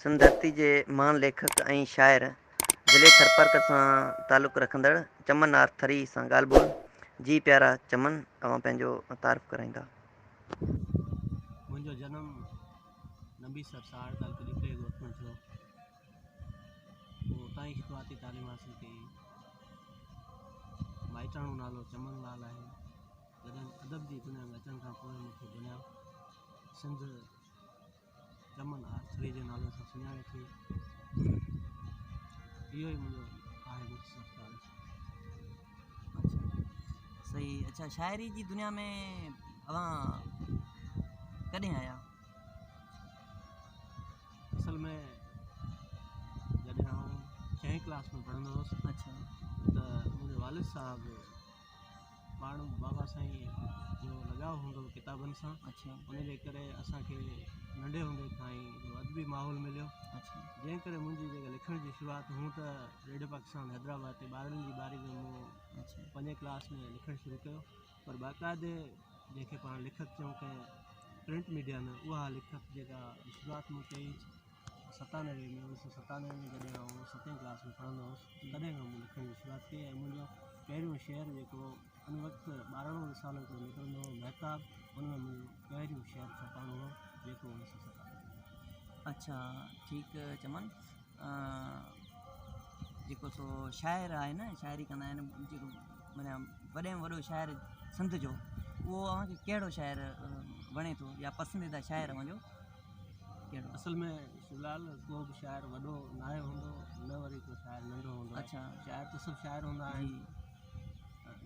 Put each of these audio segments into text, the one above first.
संधरती जे महान लेखक ऐं शाइर ज़िले थरपारकर सां तालुक़ु रखंदड़ चमन आर थरी सां ॻाल्हि ॿोल। जी प्यारा चमन, तव्हां पंहिंजो तारीफ़ कराईंदा। मुंहिंजो जनम नंबीसर साड़ तालुक़े जे ॻोठ में थियो। पोइ उतां ई शुरूआती तालीम हासिल कई। माइटाणो नालो चमन लाल आहे। जॾहिं अदब जी दुनिया में अचण खां पोइ मूंखे दुनिया सिंध चमन आर थरी जे नाले सां सुञाणे थी। इहो ई मुंहिंजो आहे मुख़्तसर तारीफ़। सही। अच्छा, शाइरी जी दुनिया में अवां कॾहिं आया? असल में जॾहिं आउं 6वीं क्लास में पढ़ंदो हुउसि। अच्छा। त मुंहिंजे वालिद साहबु पाण बाबा साईं जो लॻाव हूंदो किताबनि सां। अच्छा। उनजे करे असांखे नंढे हूंदे खां ई अदबी माहौल मिलियो। अच्छा। जंहिं करे मुंहिंजी जेका लिखण जी शुरूआति हूं त रेडियो पाकिस्तान हैदराबाद ते 12वीं जी बारी में मूं 5 क्लास में लिखणु शुरू कयो। पर बाक़ाइदे जंहिंखे पाण लिखत चऊं कंहिं प्रिंट मीडिया में, उहा लिखत जेका शुरूआति मूं कई 1997 में जॾहिं आउं 7वीं क्लास में पढ़ंदो हुउसि, तॾहिं खां मूं लिखण जी शुरूआति कई। ऐं मुंहिंजो पहिरियों शेर जेको उन वक़्तु 12 साल जो निकिरंदो हो महताब, उन में मुंहिंजो पहिरियों शेर छपाणो हो जेको 1997। अच्छा, ठीकु चमन। जेको सो शाइर आहे न, शाइरी कंदा आहिनि, जेको माना वॾे में वॾो शाइर सिंध जो, उहो अव्हांखे कहिड़ो शाइर वणे थो या पसंदीदा शाइर अव्हांजो कहिड़ो? असल में फ़िलहाल को बि शाइर वॾो न आहे हूंदो, न वरी को शाइर नंढो हूंदो। अच्छा। शाइर त सभु शाइर हूंदा आहिनि।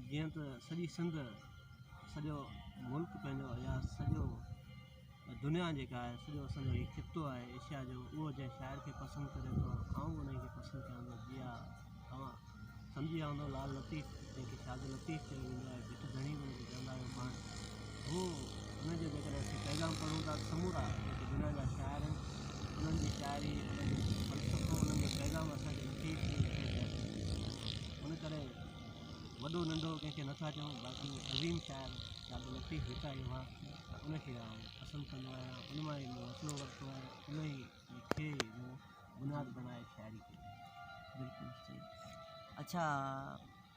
जीअं त सॼी सिंध, सॼो मुल्क पंहिंजो या सॼो दुनिया जेका आहे, सॼो असांजो हीउ खितो आहे एशिया जो, उहो जंहिं शाइर खे पसंदि करे थो, आउं उन खे पसंदि कयां थो। जीअं तव्हां सम्झी विया हूंदो लाल लतीफ़, जंहिंखे शाद लतीफ़ चयो वेंदो आहे, भिठ धणी हुनखे चवंदा आहियूं पाण। हू हुनजो जेकॾहिं असीं पैगाम पढ़ूं था, समूरा जेके दुनिया जा शाइर आहिनि, उन्हनि जी शाइरी, उन्हनि जो फ़लसफ़ो, उन्हनि जो पैगाम असांखे लतीफ़ उन करे वॾो नंढो कंहिंखे नथा चऊं। बाक़ी अज़ीम शाइर शाद लतीफ़ जेका ई हुआ, उनखे आउं पसंदि कंदो आहियां। उन मां ई मूं हौसलो वरितो आहे, उन ई खे मूं बुनियादु बनाए शाइरी कई। बिल्कुलु सही। अच्छा,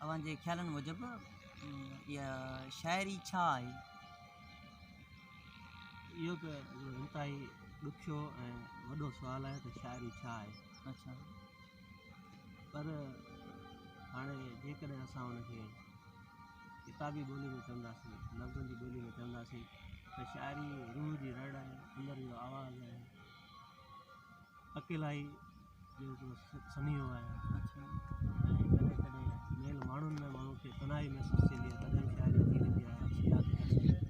अव्हांजे ख़्यालनि मूजिबि इहा शाइरी छा आहे? इहो त इंतिहाई ॾुखियो ऐं वॾो सुवालु आहे त शाइरी छा आहे। अच्छा। पर हाणे जेकॾहिं असां हुनखे किताबी ॿोली में चवंदासीं, लफ़्ज़नि जी ॿोली में चवंदासीं त शाइरी रूह जी रड़ आहे, अंदरि जो आवाज़ु आहे, अकेलाई जो सनीहो आहे। अच्छा। ऐं कॾहिं कॾहिं मेल माण्हुनि में माण्हू खे तनाई महसूसु थींदी आहे, तॾहिं बि शाइरी थी वेंदी आहे।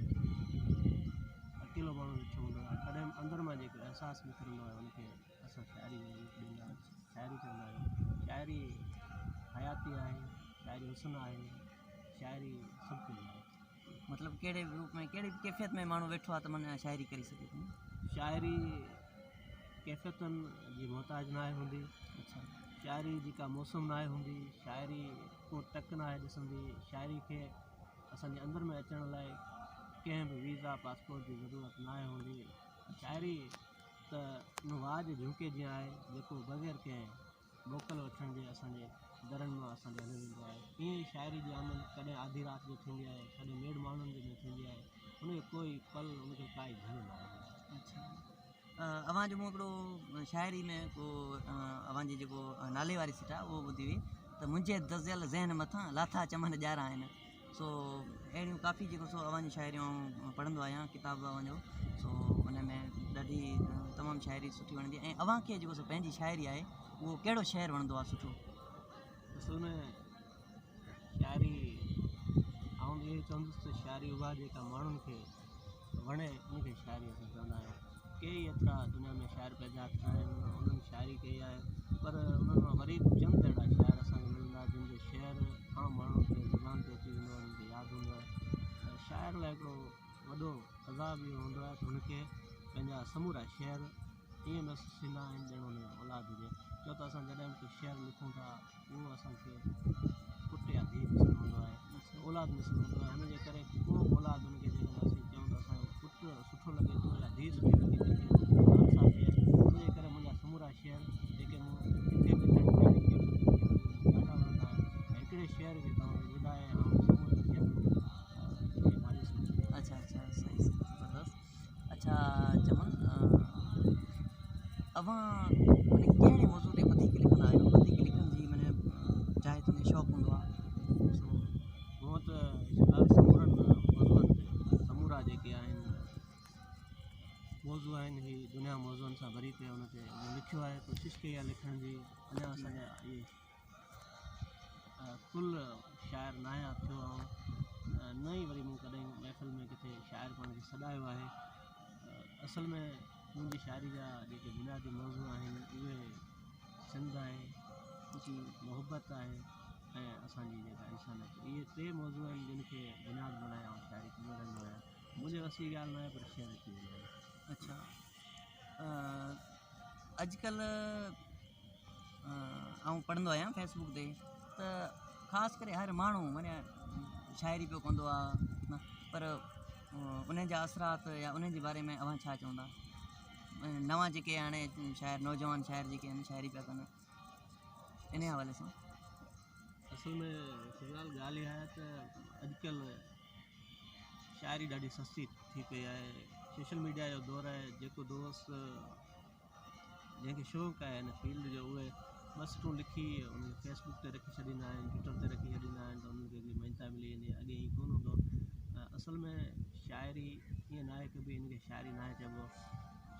अकेलो माण्हू ॾिठो हूंदो आहे, तॾहिं अंदरि मां जेको अहसासु निकिरंदो आहे उनखे असां शाइरी में रूप ॾींदा आहियूं, शाइरी चवंदा आहियूं। शाइरी हयाती आहे, शाइरी हुस्न आहे, शाइरी सभु कुझु आहे। मतिलबु कहिड़े रूप में, कहिड़ी कैफ़ियत में माण्हू वेठो आहे त माना शाइरी करे सघे थो? शाइरी कैफ़ियतुनि जी मोहताज न आहे हूंदी। अच्छा। शाइरी जी का मौसम न आहे हूंदी। शाइरी को टक न आहे ॾिसंदी। शाइरी खे असांजे अंदरि में अचण लाइ कंहिं बि वीज़ा पासपोर्ट जी ज़रूरत न आहे हूंदी। शाइरी त वाज झुके जीअं आहे, जेको बग़ैर कंहिं मोकल वठण जे असांजे दरनि मां असांजे हली वेंदो आहे। ईअं ई शाइरी जी आमद कॾहिं आधी राति जो थींदी आहे, कॾहिं मेड़ माण्हुनि जे में थींदी आहे। उनजो कोई पल, उनखे काई झल न आहे। अच्छा। अव्हांजो मूं हिकिड़ो शाइरी में को अव्हांजी जेको नाले वारी सिट आहे उहो ॿुधी हुई त मुंहिंजे दज़ियल ज़हन मथां लाथा चमन ॼारा आहिनि। सो अहिड़ियूं काफ़ी जेको सो अव्हांजी शाइरियूं पढ़ंदो आहियां, किताब अव्हांजो, सो उन में ॾाढी तमामु शाइरी सुठी वणंदी आहे। ऐं अव्हांखे जेको सो पंहिंजी शाइरी आहे उहो कहिड़ो शहर वणंदो आहे सुठो? असल में शाइरी आउं इहो चवंदुसि त शाइरी उहा जेका माण्हुनि खे वणे, उनखे शाइरी असां चवंदा आहियूं। कई एतिरा दुनिया में शाइर पैदा थिया आहिनि, उन्हनि शाइरी कई आहे, पर उन्हनि मां वरी चंद अहिड़ा शाइर असांखे मिलंदा जंहिंजो शेर आम माण्हुनि खे ज़ुबान ते अची वेंदो आहे, उन्हनि खे यादि हूंदो आहे। ऐं शाइर लाइ हिकिड़ो वॾो अज़ाब इहो हूंदो आहे त हुनखे पंहिंजा समूरा शेर ईअं महसूसु थींदा आहिनि ॼण हुन औलाद हुजे। छो त असां जॾहिं बि कोई शेर लिखूं था, उहो असांखे पुटु या धीउ मिसल हूंदो आहे, औलाद मिसल हूंदो आहे। हिनजे करे को औलाद हुनखे जेकॾहिं असीं चऊं त असांजो पुटु सुठो लॻे थो या धीउ सुठी लॻे थी, उनजे करे मुंहिंजा समूरा अवां माने कहिड़े मौज़ू ते वधीक लिखंदा आहियो, वधीक लिखण जी माने चाहे तुम्हें शौक़ु हूंदो आहे? सो हूअं त फ़िलहालु समूरनि मौज़ूअनि ते समूरा जेके आहिनि मौज़ू आहिनि ही दुनिया मौज़ूअनि सां भरी पिया हुन ते लिखियो आहे, कोशिशि कई आहे लिखण जी। अञा असांजा इहे कुल शाइर नाया थियो ऐं न ई वरी मूं कॾहिं महफ़िल में किथे शाइर पाण खे सॾायो आहे। असल में मुंहिंजी शाइरी जा जेके बुनियादी मौज़ू आहिनि उहे सिंध आहे जी, मोहबत आहे ऐं असांजी जेका इंसानियत, इहे टे मौज़ू आहिनि जिन खे बुनियादु बणाए ऐं शाइरी कंदो रहंदो आहियां। मुंहिंजे वसी ॻाल्हि न आहे पर शेयर थी वेंदी आहे। अच्छा, अॼुकल्ह आउं पढ़ंदो आहियां फेसबुक ते त ख़ासि करे हर माण्हू माने शाइरी पियो कंदो आहे न, पर उन जा असरात या उन जे बारे में अव्हां छा चवंदा? नवां जेके हाणे शाइर नौजवान शाइर जेके आहिनि शाइरी पिया कनि इन हवाले सां। असल में फ़िलहालु ॻाल्हि इहा आहे त अॼुकल्ह शाइरी ॾाढी सस्ती थी पई आहे। सोशल मीडिया जो दौरु आहे। जेको दोस्त जंहिंखे शौक़ु आहे हिन फील्ड जो उहे बस तूं लिखी उनखे फेसबुक ते रखी छॾींदा आहिनि, ट्विटर ते रखी छॾींदा आहिनि त उन्हनि खे हिकिड़ी मान्यता मिली वेंदी आहे। अॻे ईअं कोन हूंदो। असल में शाइरी ईअं न आहे की भई हिनखे शाइरी न आहे चइबो।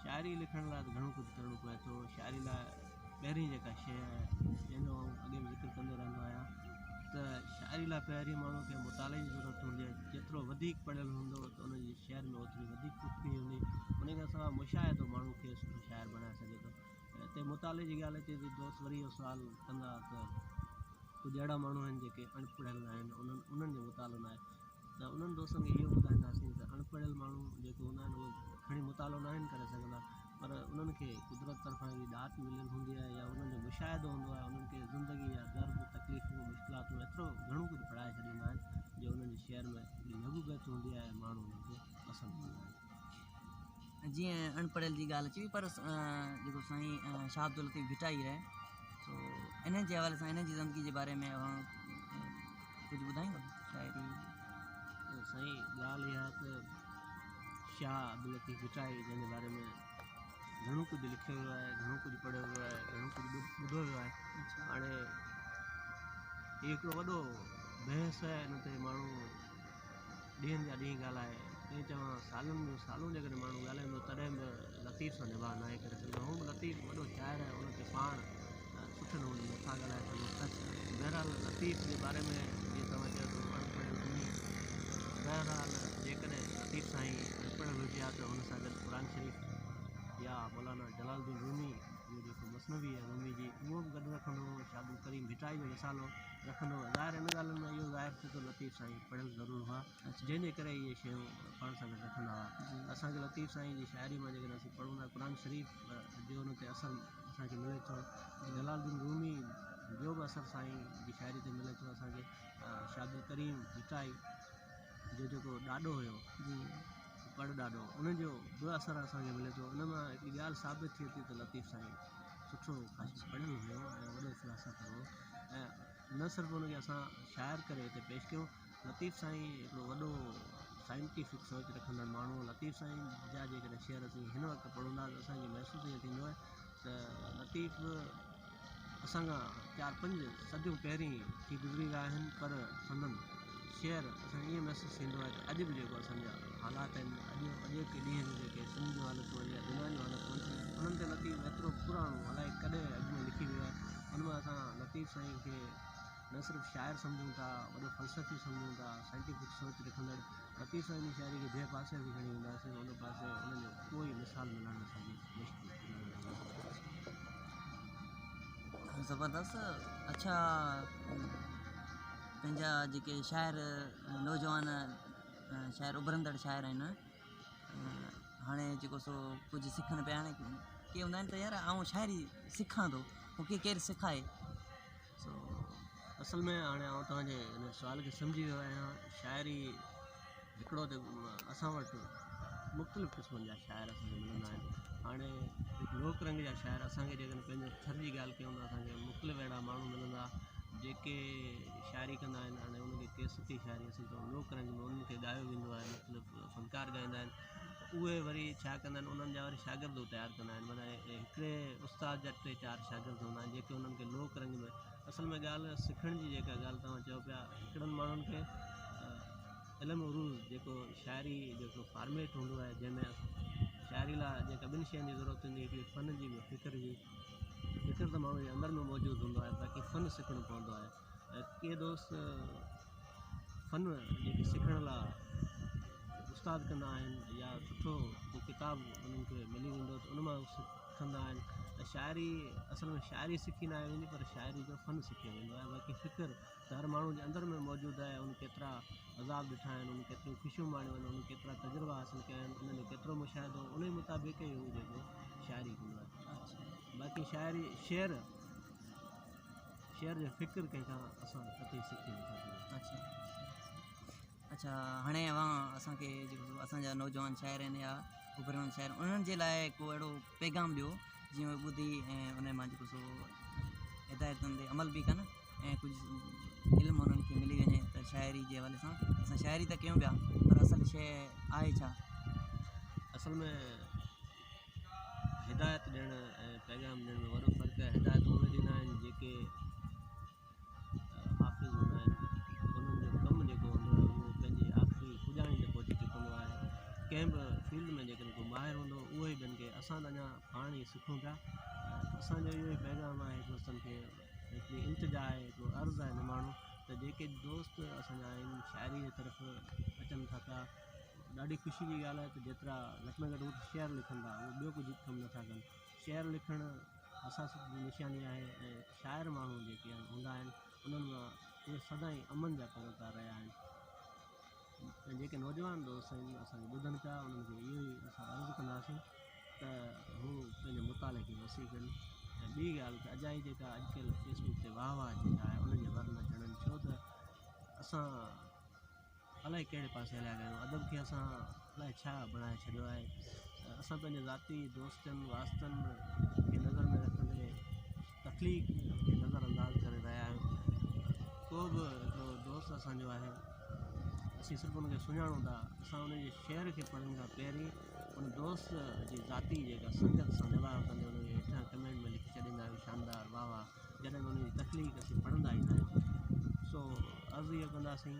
शाइरी लिखण लाइ त घणो कुझु करिणो पए थो। शाइरी लाइ पहिरीं जेका शइ आहे जंहिंजो आउं अॻे बि ज़िक्र कंदो रहंदो आहियां त शाइरी लाइ पहिरीं माण्हू खे मुताले जी ज़रूरत हूंदी आहे। जेतिरो वधीक पढ़ियलु हूंदो त उनजी शहर में ओतिरी वधीक पुख़्ती हूंदी। उन खां सवाइ मुशाहिदो माण्हू खे सुठो शाइर बणाए सघे थो। हिते मुताले जी ॻाल्हि अचे थी, दोस्त वरी इहो सुवाल कंदा त कुझु अहिड़ा माण्हू आहिनि जेके अणपढ़ियल आहिनि, उन्हनि जो मुतालो न आहे। त उन्हनि दोस्तनि खे इहो ॿुधाईंदासीं त अणपढ़ियल माण्हू जेके हूंदा आहिनि उहे खणी मुतालो न आहिनि करे सघंदा, पर उन्हनि खे कुदरत तरफ़ां जी दात मिलियल हूंदी आहे या उन्हनि जो मुशाहिदो हूंदो आहे। उन्हनि खे ज़िंदगी जा दर्द तकलीफ़ूं मुश्किलातूं एतिरो घणो कुझु पढ़ाए छॾींदा आहिनि जो उन्हनि जे शहर में लघूगत हूंदी आहे, माण्हू उन्हनि खे पसंदि कंदा आहिनि। जीअं अणपढ़ियल जी ॻाल्हि अची पर जेको साईं शाह अब्दुल लतीफ़ भिटाई आहे सो इन जे हवाले सां इन जी ज़िंदगी जे बारे में कुझु ॿुधाईंदो शाइरी? साईं ॻाल्हि इहा आहे त शाह अब्दुल लतीफ़ भिटाई जंहिंजे बारे में घणो कुझु लिखियो वियो आहे, घणो कुझु पढ़ियो वियो आहे, घणो कुझु ॿुधो वियो आहे। हाणे इहो हिकिड़ो वॾो बहस आहे, हिन ते माण्हू ॾींहंनि जा ॾींहं ॻाल्हाए। ईअं चवां सालनि जो सालूं जेकॾहिं माण्हू ॻाल्हाईंदो तॾहिं बि लतीफ़ सां निभाउ न आहे करे सघंदो। हू बि लतीफ़ वॾो शाइर आहे, उन ते पाण सुठे नमूने नथा ॻाल्हाए सघूं। बहरहाल लतीफ़ जे बारे में जीअं तव्हां चयो त अणपढ़ियल हुई, बहरहाल जेकॾहिं लतीफ़ साईं अणपढ़ियल हुजे हा त हुन सां गॾु क़ुरान शरीफ़ या मौलाना जलालुद्दीन रूमी इहो जेको मसनवी आहे रूमी जी उहो बि गॾु रखंदो हो। शाह अब्दुल करीम भिटाई जो रिसालो रखंदो हो। ज़ाहिर इन ॻाल्हियुनि में इहो ज़ाहिर थिए थो लतीफ़ साईं पढ़ियल ज़रूरु हुआ, जंहिंजे करे इहे शयूं पाण सां गॾु रखंदा हुआ। असांखे लतीफ़ साईं जी शाइरी मां जेकॾहिं असीं पढ़ूं था क़ुरान शरीफ़ जो हुन ते असरु असांखे मिले थो। जलालुद्दीन रूमी जो बि असरु साईं जी शाइरी ते मिले थो असांखे। शाह अब्दुल करीम भिटाई जो जेको ॾाॾो हुयो पढ़ ॾाढो, उनजो बि असरु असांखे मिले थो। उन मां हिकिड़ी ॻाल्हि साबित थिए थी त लतीफ़ साईं सुठो ख़ासि पढ़ियलु हुयो ऐं वॾो फिलासफ़र हो। ऐं न सिर्फ़ु हुनखे असां शाइर करे हिते पेश कयूं, लतीफ़ साईं हिकिड़ो वॾो साइंटिफिक सोच रखंदड़ माण्हू। लतीफ़ साईं जा जेकॾहिं शेयर असीं हिन वक़्तु पढ़ूं था त असांखे महसूसु ईअं थींदो आहे त लतीफ़ असां खां 4-5 सदियूं पहिरीं थी गुज़री विया आहिनि, पर संदन शेयर असांखे ईअं महसूसु थींदो आहे त अॼु बि जेको असांजा हालात आहिनि, अॼु के ॾींहं जी जेके सिंध जूं हालतूं आहिनि या दुनिया जूं हालतूं आहिनि, उन्हनि ते लतीफ़ एतिरो पुराणो अलाए कॾहिं अॻु में लिखी वियो आहे। उन मां असां लतीफ़ साईं खे न सिर्फ़ु शाइर सम्झूं था, वॾो फ़लसफ़ी सम्झूं था, साइंटिफिक सोच रखंदड़। लतीफ़ साईं जी शाइरी खे जंहिं पासे बि खणी वेंदासीं उन पासे उनजो कोई मिसाल मिलणु असांखे मुश्किल थी वेंदो आहे। ज़बरदस्त। अच्छा, पंहिंजा जेके शाइर नौजवान शाइर उभरंदड़ शाइर आहिनि, हाणे जेको सो कुझु सिखनि पिया। हाणे के हूंदा आहिनि त यार आउं शाइरी सिखां थो, मूंखे केरु सिखाए। सो असल में हाणे आउं तव्हांजे हिन सुवाल खे सम्झी वियो आहियां। शाइरी हिकिड़ो त असां वटि मुख़्तलिफ़ क़िस्मनि जा शाइर असांखे मिलंदा आहिनि। हाणे हिकु लोक रंग जा शाइर असांखे जेकॾहिं पंहिंजे थर जी ॻाल्हि कयूं त असांखे मुख़्तलिफ़ अहिड़ा माण्हू मिलंदा जेके शाइरी कंदा आहिनि। हाणे उनखे केसती शाइरी असीं चऊं लोक रंग में उन्हनि खे ॻायो वेंदो आहे, मुख़्तलिफ़ फ़नकार ॻाईंदा आहिनि। उहे वरी छा कंदा आहिनि, उन्हनि जा वरी शागिर्द तयारु कंदा आहिनि। माना हिकिड़े उस्ताद जा 3-4 शागिर्द हूंदा आहिनि जेके उन्हनि खे लोक रंग में असल में ॻाल्हि सिखण जी जेका ॻाल्हि तव्हां चयो पिया हिकिड़नि माण्हुनि खे इल्मु उरूज़ जेको शाइरी जेको फॉर्मेट हूंदो आहे जंहिंमें शाइरी लाइ जेका ॿिनि शयुनि जी ज़रूरत हूंदी आहे हिकिड़ी फ़न जी ॿी फ़िक्र जी। फ़िक्र त माण्हू जे अंदरि में मौजूदु हूंदो आहे बाक़ी फ़न सिखणो पवंदो आहे। के दोस्त फ़न जेके सिखण लाइ उस्ताद कंदा आहिनि या सुठो को किताबु उन्हनि खे मिली वेंदो त उन मां सिखंदा आहिनि। त शाइरी असल में शाइरी सिखी न आहे वेंदी पर शाइरी जो फ़न सिखियो वेंदो आहे। बाक़ी फ़िक्र त हर माण्हू जे अंदरि में मौजूदु आहे। उन केतिरा अज़ाब ॾिठा आहिनि, उन केतिरियूं ख़ुशियूं माणियूं आहिनि, उन केतिरा तजुर्बा हासिलु कया आहिनि, उन जो केतिरो मुशाहिदो उन मुताबिक़ ई हू जेको शाइरी कंदो आहे। बाक़ी शाइरी शेर जो फ़िक्र कंहिंखां असां कतई सिखी नथा सघूं। अच्छा हाणे असांखे जेको असांजा नौजवान शाइर आहिनि या उभरनि शाइर उन्हनि जे लाइ को अहिड़ो पैगाम ॾियो जीअं उहे ॿुधी ऐं उन मां जेको सो हिदायतुनि ते अमल बि कनि ऐं कुझु इल्मु उन्हनि खे मिली वञे त शाइरी जे हवाले सां असां शाइरी त कयूं पिया पर असल शइ आहे छा? असल में हिदायत ॾियणु ऐं पैगाम ॾियण में वॾो फ़र्क़ु आहे। हिदायत उहे ॾींदा आहिनि जेके हाफ़िज़ हूंदा आहिनि, उन्हनि जो कमु जेको हूंदो आहे उहो पंहिंजी आख़िरी पुॼाणी ते पहुची चुकंदो आहे। कंहिं बि फील्ड में जेकॾहिं को माहिर हूंदो उहो ई ॿियनि खे, असां त अञा पाण ई सिखूं पिया। असांजो इहो ई पैगाम आहे दोस्तनि खे, हिकिड़ी इल्तिजा आहे, हिकिड़ो अर्ज़ु आहे निमाणो त जेके दोस्त असांजा आहिनि शाइरी जे तरफ़ अचनि था पिया, ॾाढी ख़ुशी जी ॻाल्हि आहे त जेतिरा घटि में घटि शेर लिखनि था उहो ॿियो कुझु कमु नथा कनि। शेर लिखणु असां जी निशानी आहे ऐं शाइर माण्हू जेके हूंदा आहिनि उन्हनि मां उहे सदाईं अमन जा कमु था रहिया आहिनि। ऐं जेके नौजवान दोस्त आहिनि असांखे ॿुधनि पिया उन्हनि खे इहो ई असां अर्ज़ु कंदासीं त हू पंहिंजे मुताले खे वसी कनि। ऐं ॿी ॻाल्हि त अजाई जेका अॼुकल्ह फेसबुक ते वाह जेका आहे उनजे वर न चढ़नि, छो त असां अलाए कहिड़े पासे हलिया विया आहियूं। अदब खे असां अलाए छा बणाए छॾियो आहे। असां पंहिंजे ज़ाती दोस्तनि वास्तनि खे नज़र में रखंदे तकलीफ़ खे नज़र अंदाज़ करे रहिया आहियूं। को बि हिकिड़ो दोस्त असांजो आहे, असीं सिर्फ़ु उनखे सुञाणूं था, असां उनजे शेर खे पढ़ण खां पहिरीं उन दोस्त जी ज़ाती जेका संगत सां निभाउ कंदे उनजे हेठां कमेंट में लिखी छॾींदा आहियूं शानदार वाह वाह, जॾहिं उनजी तकलीफ़ असीं पढ़ंदा ई न आहियूं। सो अर्ज़ु इहो कंदासीं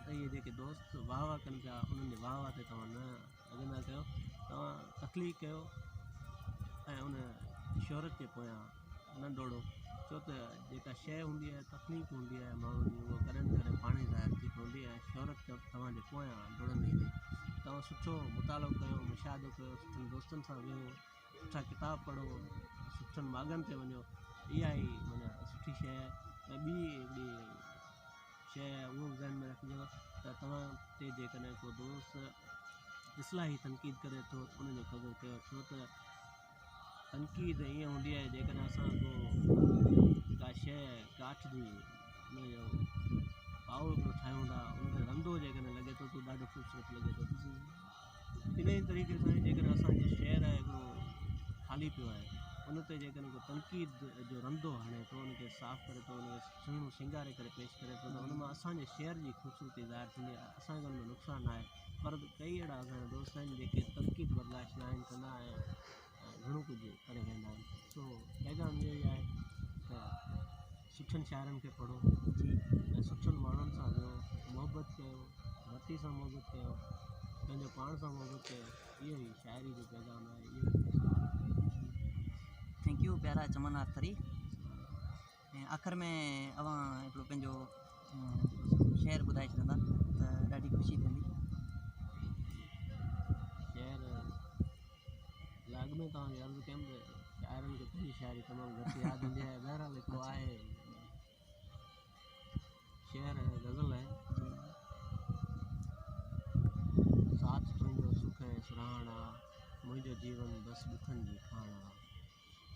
त इहे जेके दोस्त वाह वाह कनि पिया उन्हनि जे वाह वाह ते तव्हां न अॻियां कयो, तव्हां तकलीफ़ कयो ऐं उन शोहरत जे पोयां न दौड़ो। छो त जेका शइ हूंदी आहे तकलीफ़ हूंदी आहे माण्हुनि जी उहा कॾहिं न कॾहिं पाण ई ज़ाहिर थी पवंदी आहे। शोहरत तव्हांजे पोयां दौड़ंदी ईंदी। तव्हां सुठो मुतालो कयो, मुशाहिदो कयो, सुठनि दोस्तनि सां वेहो, सुठा किताब पढ़ो, सुठनि बाग़नि ते वञो, इहा ई माना सुठी शइ आहे। ऐं ॿी हिकिड़ी शइ उहो बि ज़हन में रखिजो त तव्हां ते जेकॾहिं को दोस्त इस्लाही तनक़ीद करे थो उनजो क़दुरु कयो, छो त तनक़ीद ईअं हूंदी आहे जेकॾहिं असां को का शइ काठ जी उनजो पाओ हिकिड़ो ठाहियूं था, उनते रंधो जेकॾहिं लॻे थो त ॾाढो ख़ूबसूरत लॻे थो। इन ई तरीक़े सां जेकॾहिं असांजो शहर आहे हिकिड़ो ख़ाली पियो आहे उन ते जेकॾहिं को तनक़ीद जो रंधो हणे थो, उनखे साफ़ु करे थो, उनखे सुहिणो सिंगारे करे पेश करे थो त उन मां असांजे शहर जी ख़ूबसूरती ज़ाहिर थींदी आहे। असांखे उन में नुक़सानु आहे पर कई अहिड़ा असांजा दोस्त आहिनि जेके तनक़ीद बर्दाश्त न आहिनि कंदा ऐं घणो कुझु करे वेंदा आहिनि। सो पैगाम इहो ई आहे त सुठनि शाइरनि खे पढ़ो ऐं सुठनि माण्हुनि सां वेहो, मोहबत कयो, धरती सां मोहबत कयो, पंहिंजो पाण सां मोहबत कयो। इहो ई शाइरी जो पैगाम आहे। इहो थैंक यू प्यारा चमन आर्थरी। ऐं आख़िर में अवां हिकिड़ो पंहिंजो शेर ॿुधाए छॾंदा त ॾाढी ख़ुशी थींदी। शेर लाग में तव्हांखे अर्ज़ु कयमि त शाइरनि खे पंहिंजी शाइरी तमामु घटि यादि हूंदी आहे। बहरहाल हिकिड़ो आहे शेर है, गज़ल है। साथ तुंहिंजो सुख ऐं सुराणा मुंहिंजो जीवन बसि ॾुखनि जी खाणा।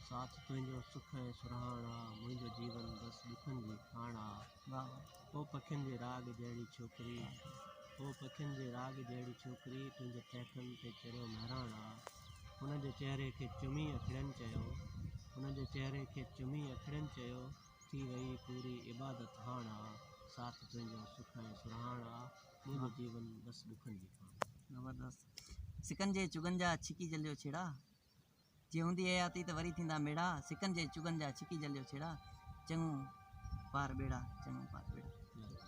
साथ तुंहिंजो सुख ऐं सुराणा मुंहिंजो जीवन बसि ॾुखनि जी खाणा। वाह ओ पखियुनि जे राग जहिड़ी छोकिरी, ओ पखियुनि जे राग जहिड़ी छोकिरी तुंहिंजे टहकनि ते चढ़ियो महिराणा। हुनजे चहिरे खे चुमी अखिड़नि चयो, हुनजे चहिरे खे चुमी अखिड़नि चयो थी वई पूरी इबादत हाणा। साथ तुंहिंजो सुख ऐं सुराणा मुंहिंजो जीवन बसि ॾुखनि जी खाणा। ज़बरदस्त। सिकनि जे चुगनि जा छिकी जलियो छेड़ा, जे हूंदी हयाती त वरी थींदा मेड़ा, सिकनि जे चुगनि जा छिकी जलियो छेड़ा, चङो पार बेड़ा, चङो पार बेड़ा।